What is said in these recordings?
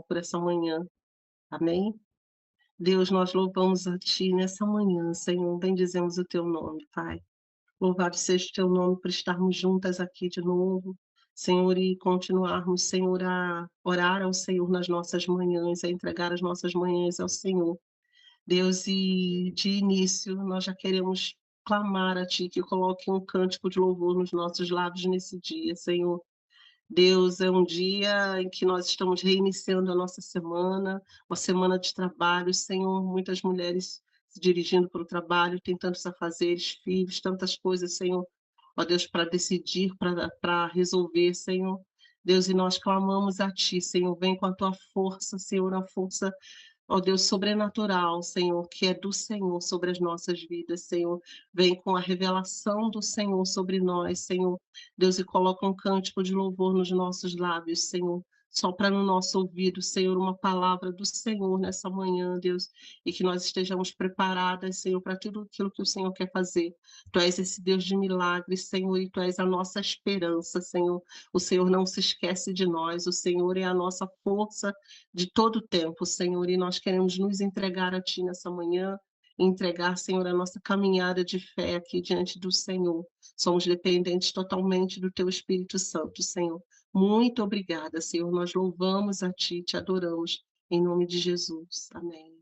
por essa manhã. Amém? Deus, nós louvamos a Ti nessa manhã, Senhor, bendizemos o Teu nome, Pai. Louvado seja o Teu nome por estarmos juntas aqui de novo, Senhor, e continuarmos, Senhor, a orar ao Senhor nas nossas manhãs, a entregar as nossas manhãs ao Senhor. Deus, e de início nós já queremos clamar a Ti que coloque um cântico de louvor nos nossos lábios nesse dia, Senhor. Deus, é um dia em que nós estamos reiniciando a nossa semana, uma semana de trabalho, Senhor, muitas mulheres se dirigindo para o trabalho, têm tantos afazeres, filhos, tantas coisas, Senhor, ó Deus, para decidir, para resolver, Senhor. Deus, e nós clamamos a Ti, Senhor, vem com a Tua força, Senhor, a força, ó Deus, sobrenatural, Senhor, que é do Senhor sobre as nossas vidas, Senhor. Vem com a revelação do Senhor sobre nós, Senhor. Deus, e coloca um cântico de louvor nos nossos lábios, Senhor. Sopra no nosso ouvido, Senhor, uma palavra do Senhor nessa manhã, Deus, e que nós estejamos preparadas, Senhor, para tudo aquilo que o Senhor quer fazer. Tu és esse Deus de milagres, Senhor, e Tu és a nossa esperança, Senhor. O Senhor não se esquece de nós, o Senhor é a nossa força de todo o tempo, Senhor, e nós queremos nos entregar a Ti nessa manhã, entregar, Senhor, a nossa caminhada de fé aqui diante do Senhor. Somos dependentes totalmente do Teu Espírito Santo, Senhor. Muito obrigada, Senhor. Nós louvamos a Ti, te adoramos, em nome de Jesus. Amém.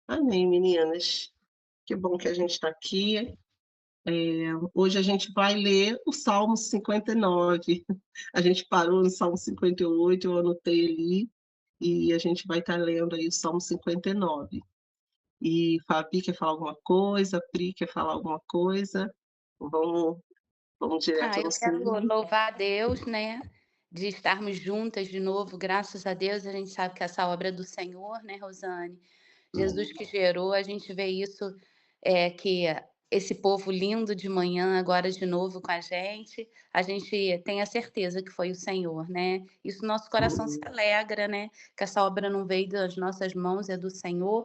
Amém, meninas. Que bom que a gente está aqui. Hoje a gente vai ler o Salmo 59. A gente parou no Salmo 58, eu anotei ali, e a gente vai estar lendo aí o Salmo 59. E Fabi quer falar alguma coisa, Pri quer falar alguma coisa? Vamos, vamos direto no Eu quero Senhor. louvar a Deus, né, de estarmos juntas de novo, graças a Deus, a gente sabe que essa obra é do Senhor, né, Rosane? Jesus que gerou, a gente vê isso, que esse povo lindo de manhã, agora de novo com a gente tem a certeza que foi o Senhor, né? Isso nosso coração se alegra, né, que essa obra não veio das nossas mãos, é do Senhor.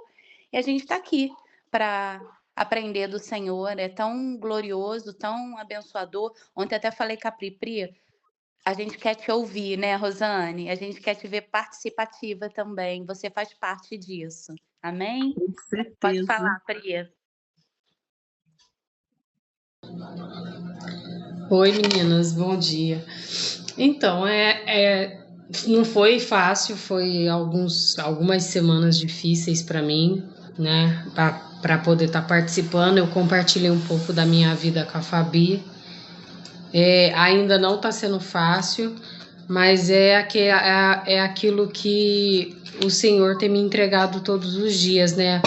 E a gente está aqui para aprender do Senhor, é tão glorioso, tão abençoador. Ontem até falei com a Pri, a gente quer te ouvir, né, Rosane? A gente quer te ver participativa também, você faz parte disso. Amém? Com Pode certeza. falar, Pri. Oi, meninas, bom dia. Então, não foi fácil, foi algumas semanas difíceis para mim, né? Para poder estar participando, eu compartilhei um pouco da minha vida com a Fabi. Ainda não está sendo fácil, mas é aquilo que o Senhor tem me entregado todos os dias, né?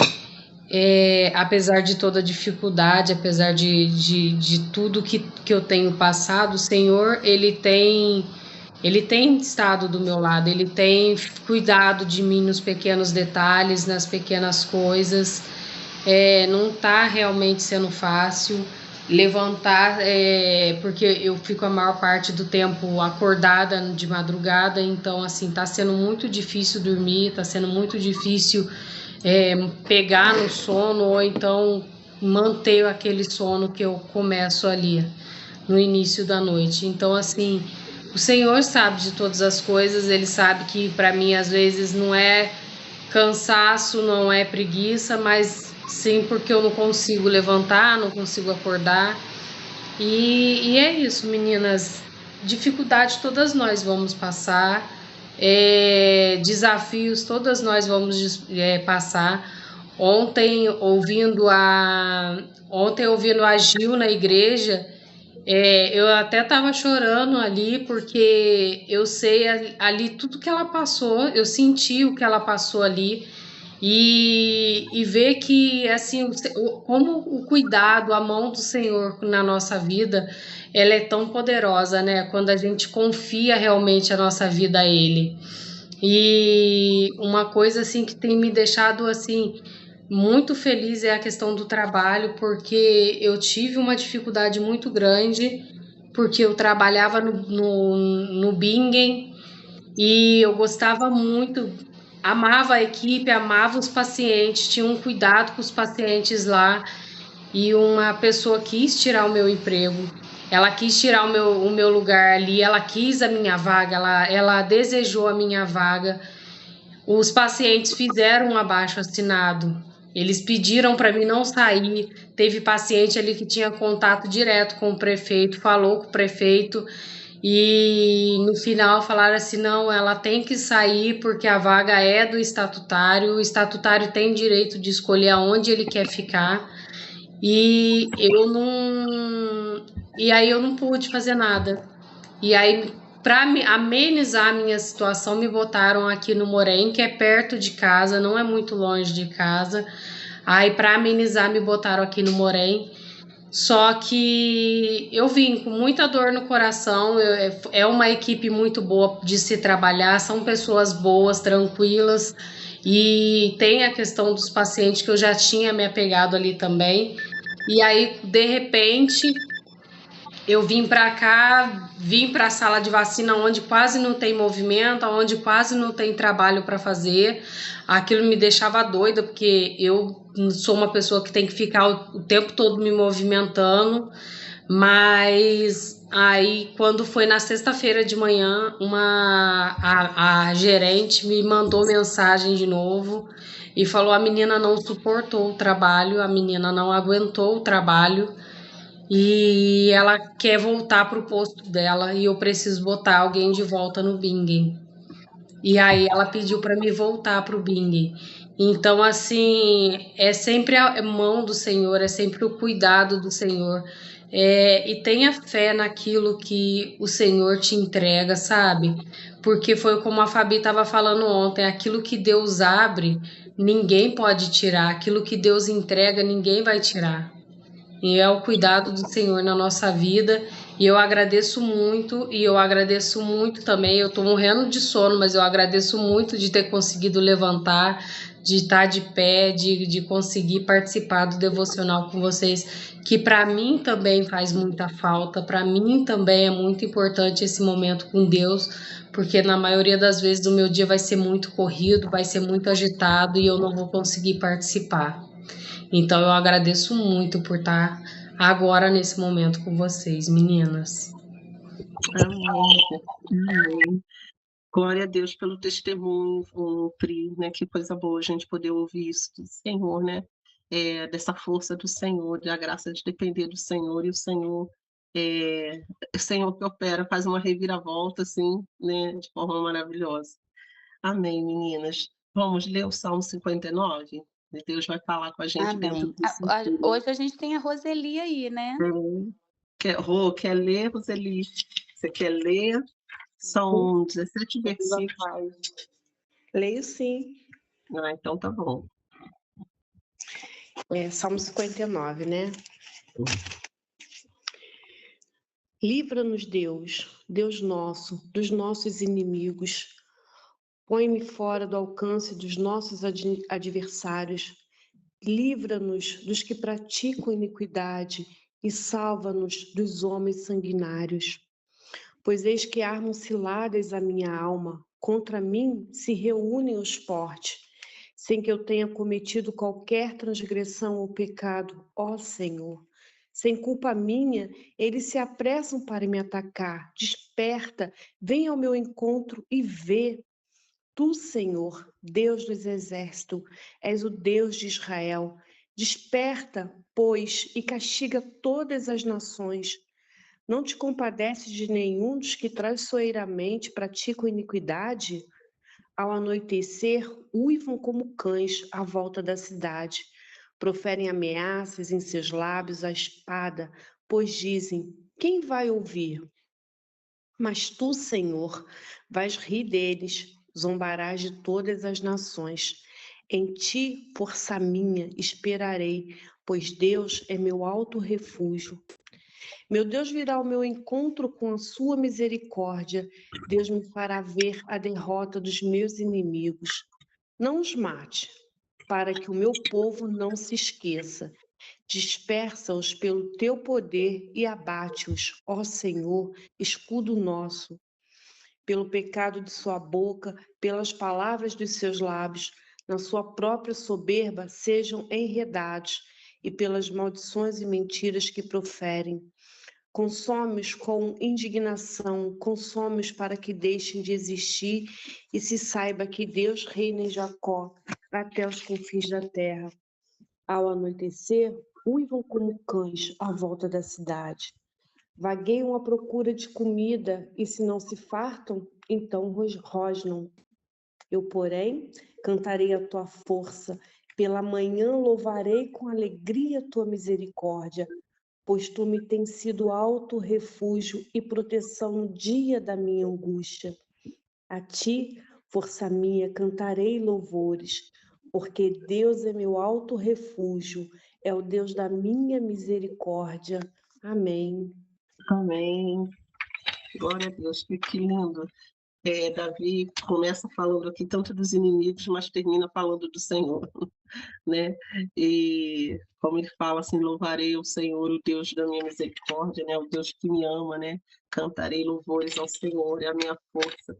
Apesar de toda dificuldade, apesar de tudo que eu tenho passado, o Senhor, Ele tem estado do meu lado, Ele tem cuidado de mim nos pequenos detalhes, nas pequenas coisas. Não está realmente sendo fácil levantar, porque eu fico a maior parte do tempo acordada de madrugada, então assim, está sendo muito difícil dormir, está sendo muito difícil pegar no sono ou então manter aquele sono que eu começo ali no início da noite. Então, assim, o Senhor sabe de todas as coisas, Ele sabe que para mim às vezes não é cansaço, não é preguiça, mas sim porque eu não consigo levantar, não consigo acordar. E é isso, meninas. Dificuldade todas nós vamos passar, desafios todas nós vamos passar. Ontem ouvindo a Gil na igreja, eu até estava chorando ali porque eu sei ali tudo que ela passou, eu senti o que ela passou ali. E ver que assim como o cuidado, a mão do Senhor na nossa vida, ela é tão poderosa, né? Quando a gente confia realmente a nossa vida a Ele. E uma coisa assim que tem me deixado assim muito feliz é a questão do trabalho, porque eu tive uma dificuldade muito grande, porque eu trabalhava no Bingen e eu gostava muito, amava a equipe, amava os pacientes, tinha um cuidado com os pacientes lá, e uma pessoa quis tirar o meu emprego. Ela quis tirar o meu lugar ali, ela quis a minha vaga, ela desejou a minha vaga. Os pacientes fizeram um abaixo-assinado. Eles pediram para mim não sair. Teve paciente ali que tinha contato direto com o prefeito, falou com o prefeito e no final falaram assim: não, ela tem que sair porque a vaga é do estatutário. O estatutário tem direito de escolher aonde ele quer ficar. E eu não. E aí eu não pude fazer nada. E aí, para amenizar a minha situação, me botaram aqui no Morém, que é perto de casa, não é muito longe de casa. Aí, para amenizar, me botaram aqui no Morém. Só que eu vim com muita dor no coração. É uma equipe muito boa de se trabalhar, são pessoas boas, tranquilas. E tem a questão dos pacientes que eu já tinha me apegado ali também. E aí, de repente, eu vim para cá, vim para a sala de vacina onde quase não tem movimento, onde quase não tem trabalho para fazer. Aquilo me deixava doida, porque eu sou uma pessoa que tem que ficar o tempo todo me movimentando. Mas aí, quando foi na sexta-feira de manhã, a gerente me mandou mensagem de novo e falou: a menina não suportou o trabalho, a menina não aguentou o trabalho e ela quer voltar para o posto dela e eu preciso botar alguém de volta no Bing. E aí ela pediu para me voltar para o Bing. Então, assim, é sempre a mão do Senhor, é sempre o cuidado do Senhor. E tenha fé naquilo que o Senhor te entrega, sabe? Porque foi como a Fabi estava falando ontem, aquilo que Deus abre, ninguém pode tirar. Aquilo que Deus entrega, ninguém vai tirar. E é o cuidado do Senhor na nossa vida. E eu agradeço muito, e eu agradeço muito também. Eu estou morrendo de sono, mas eu agradeço muito de ter conseguido levantar, de estar de pé, de conseguir participar do devocional com vocês, que para mim também faz muita falta. Para mim também é muito importante esse momento com Deus, porque na maioria das vezes o meu dia vai ser muito corrido, vai ser muito agitado e eu não vou conseguir participar. Então eu agradeço muito por estar agora nesse momento com vocês, meninas. Amém. Amém. Glória a Deus pelo testemunho, Pri, né? Que coisa boa a gente poder ouvir isso do Senhor, né? Dessa força do Senhor, da graça de depender do Senhor, e o Senhor que opera, faz uma reviravolta, assim, né? De forma maravilhosa. Amém, meninas. Vamos ler o Salmo 59? E Deus vai falar com a gente dentro Amém. desse texto. Hoje a gente tem a Roseli aí, né? Quer ler, Roseli? Você quer ler? São 17 versículos. Leio sim. Então tá bom. Salmo 59, né? Livra-nos, Deus, Deus nosso, dos nossos inimigos. Põe-me fora do alcance dos nossos adversários. Livra-nos dos que praticam iniquidade e salva-nos dos homens sanguinários. Pois eis que armam ciladas a minha alma, contra mim se reúnem os fortes, sem que eu tenha cometido qualquer transgressão ou pecado, ó Senhor. Sem culpa minha, eles se apressam para me atacar. Desperta, vem ao meu encontro e vê. Tu, Senhor, Deus dos exércitos, és o Deus de Israel. Desperta, pois, e castiga todas as nações. Não te compadeces de nenhum dos que traiçoeiramente praticam iniquidade? Ao anoitecer, uivam como cães à volta da cidade. Proferem ameaças em seus lábios a espada, pois dizem: quem vai ouvir? Mas tu, Senhor, vais rir deles, zombarás de todas as nações. Em ti, força minha, esperarei, pois Deus é meu alto refúgio. Meu Deus virá ao meu encontro com a sua misericórdia. Deus me fará ver a derrota dos meus inimigos. Não os mate, para que o meu povo não se esqueça. Dispersa-os pelo teu poder e abate-os, ó Senhor, escudo nosso. Pelo pecado de sua boca, pelas palavras dos seus lábios, na sua própria soberba sejam enredados, e pelas maldições e mentiras que proferem. consome-os com indignação, consome-os para que deixem de existir e se saiba que Deus reina em Jacó até os confins da terra. Ao anoitecer, uivam como cães à volta da cidade. Vagueiam à procura de comida e, se não se fartam, então rosnam. Eu, porém, cantarei a tua força. Pela manhã louvarei com alegria a tua misericórdia, pois tu me tens sido alto refúgio e proteção no dia da minha angústia. A ti, força minha, cantarei louvores, porque Deus é meu alto refúgio, é o Deus da minha misericórdia. Amém. Amém. Glória a Deus, que lindo. Davi começa falando aqui tanto dos inimigos, mas termina falando do Senhor, né? E como ele fala assim, louvarei o Senhor, o Deus da minha misericórdia, né? O Deus que me ama, né? Cantarei louvores ao Senhor, é a minha força.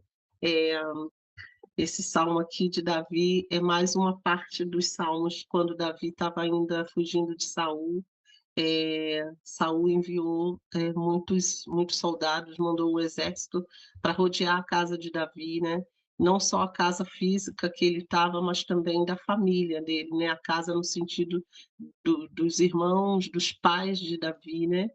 Esse salmo aqui de Davi é mais uma parte dos salmos quando Davi estava ainda fugindo de Saul. Saul enviou muitos soldados, mandou um exército para rodear a casa de Davi, né? Não só a casa física que ele estava, mas também da família dele, né? A casa no sentido dos irmãos, dos pais de Davi, né?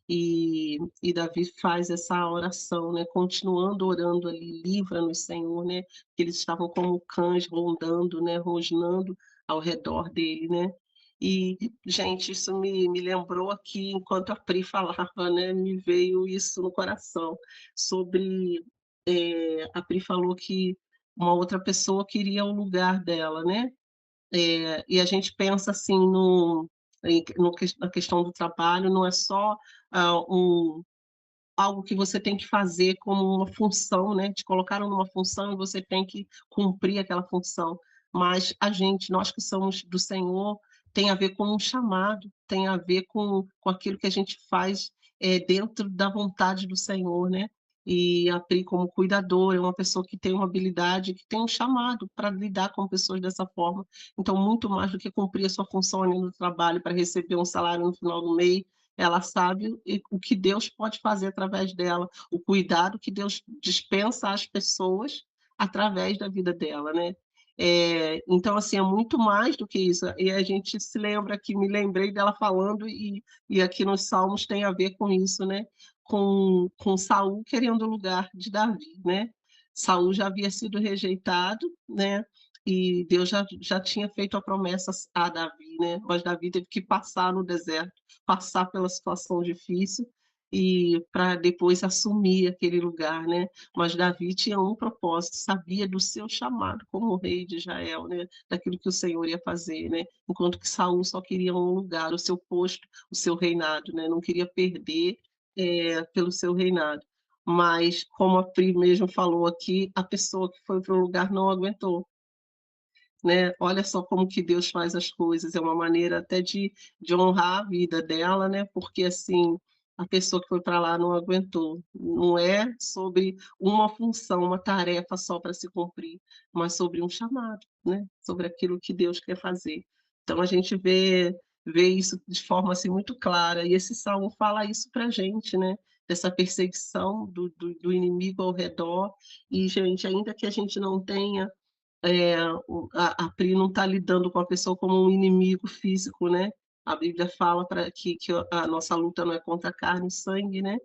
E Davi faz essa oração, né? Continuando orando ali, livra-nos, Senhor, né? Que eles estavam como cães rondando, né? Rosnando ao redor dele, né? E, gente, isso me lembrou aqui, enquanto a Pri falava, né? Me veio isso no coração, sobre... a Pri falou que uma outra pessoa queria o lugar dela, né? E a gente pensa assim na questão do trabalho, não é só algo que você tem que fazer como uma função, né? Te colocaram numa função e você tem que cumprir aquela função. Mas nós que somos do Senhor, tem a ver com um chamado, tem a ver com aquilo que a gente faz dentro da vontade do Senhor, né? E a Pri, como cuidadora, é uma pessoa que tem uma habilidade, que tem um chamado para lidar com pessoas dessa forma. Então, muito mais do que cumprir a sua função ali no trabalho para receber um salário no final do mês, ela sabe o que Deus pode fazer através dela, o cuidado que Deus dispensa às pessoas através da vida dela, né? Então, assim, é muito mais do que isso. E a gente se lembra que me lembrei dela falando, e aqui nos Salmos tem a ver com isso, né? Com Saul querendo o lugar de Davi, né? Saul já havia sido rejeitado, né? E Deus já tinha feito a promessa a Davi, né? Mas Davi teve que passar no deserto, passar pela situação difícil e para depois assumir aquele lugar, né? Mas Davi tinha um propósito, sabia do seu chamado como rei de Israel, né? Daquilo que o Senhor ia fazer, né? Enquanto que Saul só queria um lugar, o seu posto, o seu reinado, né? Não queria perder pelo seu reinado. Mas, como a Pri mesmo falou aqui, a pessoa que foi para o lugar não aguentou, né? Olha só como que Deus faz as coisas, é uma maneira até de honrar a vida dela, né? Porque assim, a pessoa que foi para lá não aguentou. Não é sobre uma função, uma tarefa só para se cumprir, mas sobre um chamado, né? Sobre aquilo que Deus quer fazer. Então a gente vê isso de forma assim muito clara, e esse salmo fala isso para a gente, né? Dessa perseguição do inimigo ao redor. E, gente, ainda que a gente não tenha a Pri não está lidando com a pessoa como um inimigo físico, né? A Bíblia fala que a nossa luta não é contra carne e sangue, né?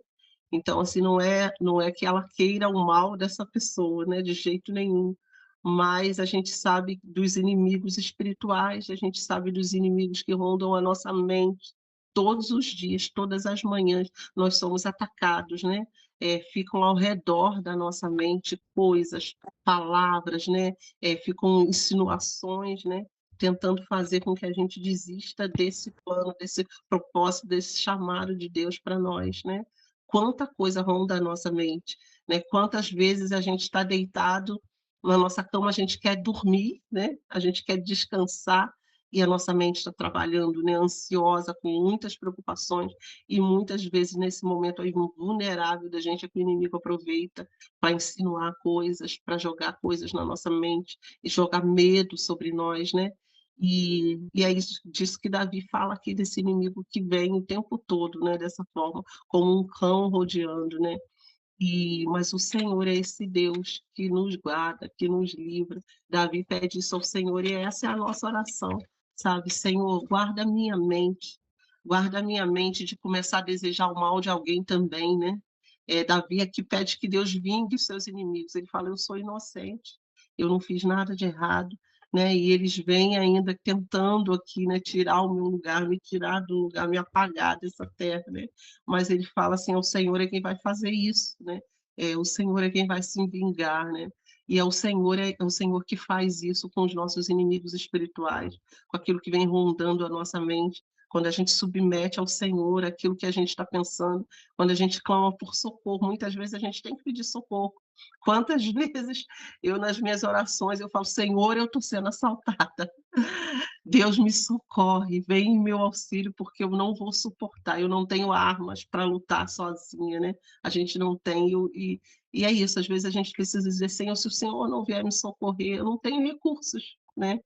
Então, assim, não é que ela queira o mal dessa pessoa, né? De jeito nenhum. Mas a gente sabe dos inimigos espirituais, a gente sabe dos inimigos que rondam a nossa mente todos os dias, todas as manhãs, nós somos atacados, né? Ficam ao redor da nossa mente coisas, palavras, né? Ficam insinuações, né? Tentando fazer com que a gente desista desse plano, desse propósito, desse chamado de Deus para nós, né? Quanta coisa ronda a nossa mente, né? Quantas vezes a gente está deitado na nossa cama, a gente quer dormir, né? A gente quer descansar e a nossa mente está trabalhando, né? Ansiosa, com muitas preocupações, e muitas vezes nesse momento aí vulnerável da gente é que o inimigo aproveita para insinuar coisas, para jogar coisas na nossa mente e jogar medo sobre nós, né? E é isso disso que Davi fala aqui, desse inimigo que vem o tempo todo, né, dessa forma, como um cão rodeando, né. Mas o Senhor é esse Deus que nos guarda, que nos livra. Davi pede isso ao Senhor e essa é a nossa oração, sabe? Senhor, guarda a minha mente de começar a desejar o mal de alguém também, né? Davi aqui pede que Deus vingue os seus inimigos. Ele fala: eu sou inocente, eu não fiz nada de errado, né? E eles vêm ainda tentando aqui, né, tirar o meu lugar, me tirar do lugar, me apagar dessa terra, né? Mas ele fala assim: o Senhor é quem vai fazer isso, né? O Senhor é quem vai se vingar, né? E é o Senhor que faz isso com os nossos inimigos espirituais, com aquilo que vem rondando a nossa mente. Quando a gente submete ao Senhor aquilo que a gente está pensando, quando a gente clama por socorro, muitas vezes a gente tem que pedir socorro. Quantas vezes eu, nas minhas orações, eu falo: Senhor, eu estou sendo assaltada. Deus me socorre, vem em meu auxílio, porque eu não vou suportar, eu não tenho armas para lutar sozinha, né? A gente não tem, e é isso, às vezes a gente precisa dizer: Senhor, se o Senhor não vier me socorrer, eu não tenho recursos, né?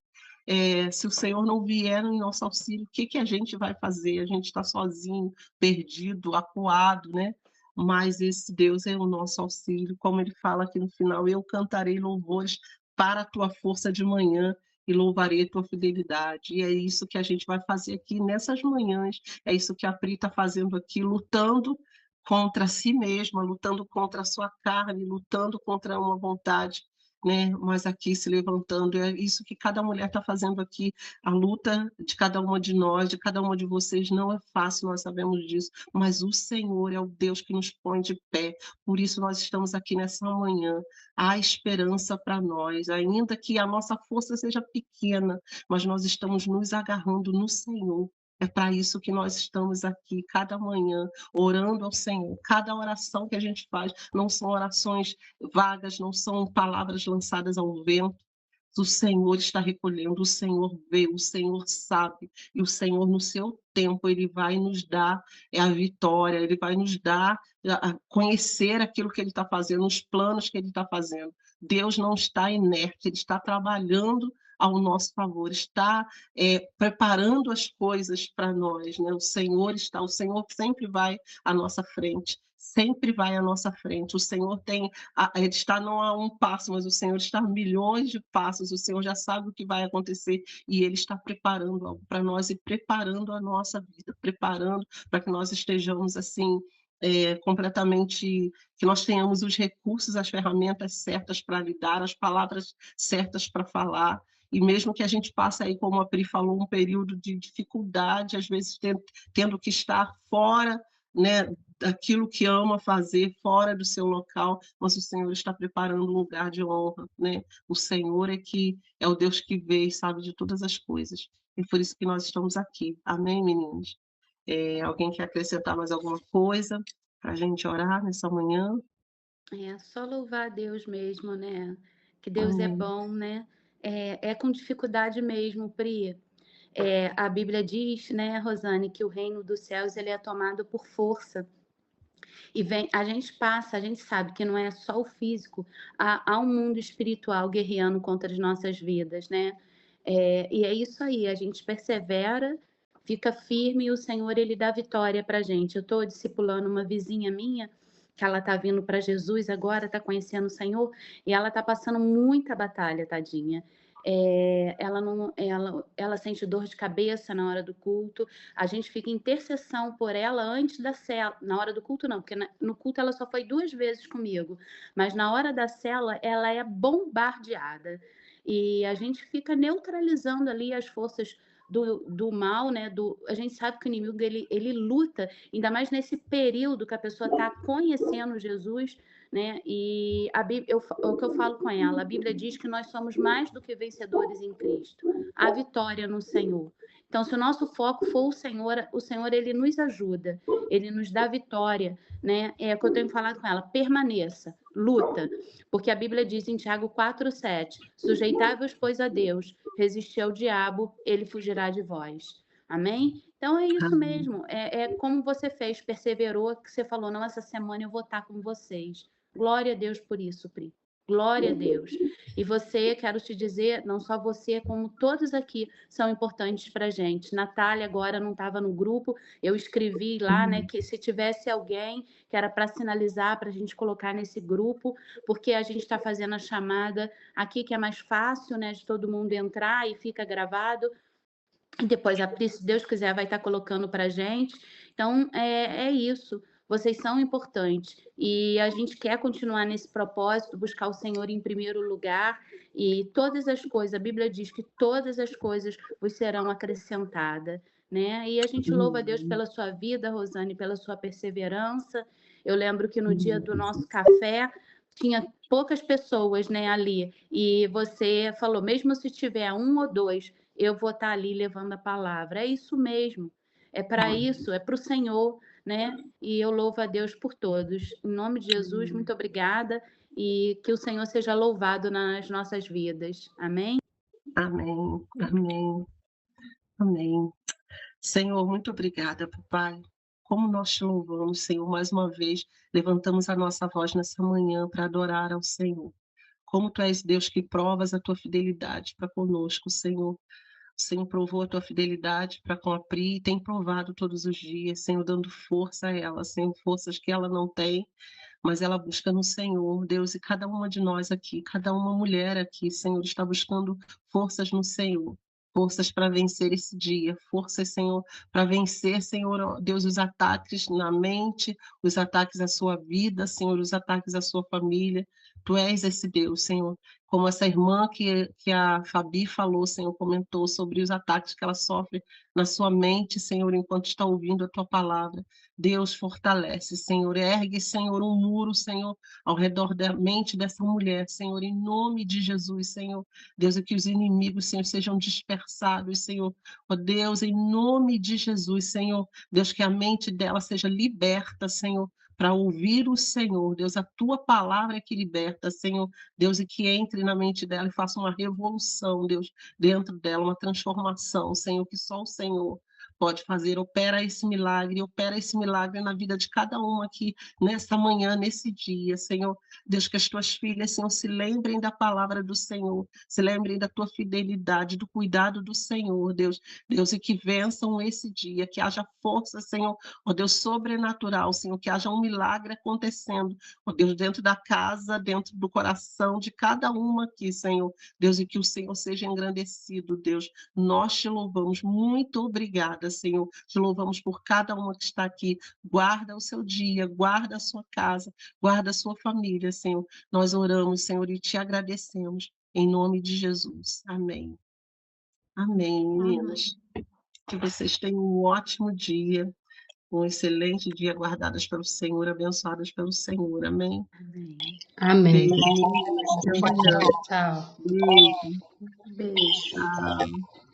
Se o Senhor não vier em nosso auxílio, o que que a gente vai fazer? A gente está sozinho, perdido, acuado, né? Mas esse Deus é o nosso auxílio, como ele fala aqui no final: eu cantarei louvores para a tua força de manhã e louvarei a tua fidelidade. E é isso que a gente vai fazer aqui nessas manhãs, é isso que a Pri está fazendo aqui, lutando contra si mesma, lutando contra a sua carne, lutando contra uma vontade, né? Mas aqui se levantando, é isso que cada mulher está fazendo aqui. A luta de cada uma de nós, de cada uma de vocês, não é fácil, nós sabemos disso, mas o Senhor é o Deus que nos põe de pé. Por isso nós estamos aqui nessa manhã. Há esperança para nós, ainda que a nossa força seja pequena, mas nós estamos nos agarrando no Senhor. É para isso que nós estamos aqui cada manhã, orando ao Senhor. Cada oração que a gente faz não são orações vagas, não são palavras lançadas ao vento. O Senhor está recolhendo, o Senhor vê, o Senhor sabe, e o Senhor, no seu tempo, ele vai nos dar a vitória, ele vai nos dar a conhecer aquilo que ele está fazendo, os planos que ele está fazendo. Deus não está inerte, ele está trabalhando ao nosso favor, está preparando as coisas para nós, né? O Senhor sempre vai à nossa frente, sempre vai à nossa frente. O Senhor ele está não a um passo, mas o Senhor está a milhões de passos. O Senhor já sabe o que vai acontecer e ele está preparando algo para nós e preparando a nossa vida, preparando para que nós estejamos assim, completamente, que nós tenhamos os recursos, as ferramentas certas para lidar, as palavras certas para falar. E mesmo que a gente passe aí, como a Pri falou, um período de dificuldade, às vezes tendo que estar fora, né, daquilo que ama fazer, fora do seu local, mas o Senhor está preparando um lugar de honra, né? O Senhor é o Deus que vê e sabe de todas as coisas. E por isso que nós estamos aqui. Amém, meninos? Alguém quer acrescentar mais alguma coisa para a gente orar nessa manhã? É só louvar a Deus mesmo, né? Que Deus é Amém. bom, né? É com dificuldade mesmo, Pri. A Bíblia diz, né, Rosane, que o reino dos céus ele é tomado por força. E a gente passa, a gente sabe que não é só o físico, há um mundo espiritual guerreando contra as nossas vidas, né? E é isso aí, a gente persevera, fica firme e o Senhor ele dá vitória para gente. Eu estou discipulando uma vizinha minha que ela está vindo para Jesus agora, está conhecendo o Senhor e ela está passando muita batalha, tadinha. Ela não, ela sente dor de cabeça na hora do culto. A gente fica em intercessão por ela antes da cela. Na hora do culto, não, porque no culto ela só foi 2 vezes comigo. Mas na hora da cela, ela é bombardeada. E a gente fica neutralizando ali as forças do mal, né? A gente sabe que o inimigo ele luta, ainda mais nesse período que a pessoa está conhecendo Jesus, né? E o que eu falo com ela, a Bíblia diz que nós somos mais do que vencedores em Cristo. A vitória no Senhor. Então, se o nosso foco for o Senhor ele nos ajuda, ele nos dá vitória, né? É o que eu tenho falado com ela, permaneça, luta, porque a Bíblia diz em Tiago 4:7, sujeitai-vos, pois, a Deus, resistir ao diabo, ele fugirá de vós. Amém? Então é isso Amém. mesmo, é como você fez, perseverou, que você falou, não, essa semana eu vou estar com vocês. Glória a Deus por isso, Pri. Glória a Deus. E você, quero te dizer, não só você, como todos aqui são importantes para a gente. Natália agora não estava no grupo, eu escrevi lá, né, que se tivesse alguém que era para sinalizar, para a gente colocar nesse grupo, porque a gente está fazendo a chamada aqui, que é mais fácil, né, de todo mundo entrar e fica gravado. E depois a Pri, se Deus quiser, vai estar colocando para a gente. Então, é isso. Vocês são importantes. E a gente quer continuar nesse propósito, buscar o Senhor em primeiro lugar. E todas as coisas, a Bíblia diz que todas as coisas vos serão acrescentadas. Né? E a gente louva a Deus pela sua vida, Rosane, pela sua perseverança. Eu lembro que no dia do nosso café tinha poucas pessoas, né, ali. E você falou, mesmo se tiver um ou dois, eu vou estar ali levando a palavra. É isso mesmo. É para isso, é para o Senhor, né? E eu louvo a Deus por todos. Em nome de Jesus, muito obrigada e que o Senhor seja louvado nas nossas vidas. Amém? Amém, amém, amém. Senhor, muito obrigada, papai. Como nós te louvamos, Senhor, mais uma vez, levantamos a nossa voz nessa manhã para adorar ao Senhor. Como tu és Deus que provas a tua fidelidade para conosco, Senhor. O Senhor provou a tua fidelidade para com a Pri e tem provado todos os dias, Senhor, dando força a ela, Senhor, forças que ela não tem, mas ela busca no Senhor, Deus, e cada uma de nós aqui, cada uma mulher aqui, Senhor, está buscando forças no Senhor. Forças para vencer esse dia, forças, Senhor, para vencer, Senhor, ó Deus, os ataques na mente, os ataques à sua vida, Senhor, os ataques à sua família. Tu és esse Deus, Senhor. Como essa irmã que a Fabi falou, Senhor, comentou sobre os ataques que ela sofre na sua mente, Senhor, enquanto está ouvindo a tua palavra. Deus fortalece, Senhor, ergue, Senhor, um muro, Senhor, ao redor da mente dessa mulher, Senhor, em nome de Jesus, Senhor. Deus, e que os inimigos, Senhor, sejam dispersados, Senhor. Ó Deus, em nome de Jesus, Senhor. Deus, que a mente dela seja liberta, Senhor, para ouvir o Senhor. Deus, a tua palavra é que liberta, Senhor. Deus, e que entre na mente dela e faça uma revolução, Deus, dentro dela, uma transformação, Senhor, que só o Senhor pode fazer. Opera esse milagre na vida de cada um aqui, nessa manhã, nesse dia, Senhor. Deus, que as tuas filhas, Senhor, se lembrem da palavra do Senhor, se lembrem da tua fidelidade, do cuidado do Senhor, Deus. Deus, e que vençam esse dia, que haja força, Senhor, ó Deus, sobrenatural, Senhor, que haja um milagre acontecendo, ó Deus, dentro da casa, dentro do coração de cada uma aqui, Senhor. Deus, e que o Senhor seja engrandecido, Deus. Nós te louvamos, muito obrigada, Senhor. Te louvamos por cada uma que está aqui. Guarda o seu dia, guarda a sua casa, guarda a sua família, Senhor. Nós oramos, Senhor, e te agradecemos. Em nome de Jesus. Amém. Amém, meninas. Que vocês tenham um ótimo dia, um excelente dia, guardadas pelo Senhor, abençoadas pelo Senhor. Amém. Amém. Beijo, meninas. Até amanhã. Tchau. Beijo. Beijo. Tchau.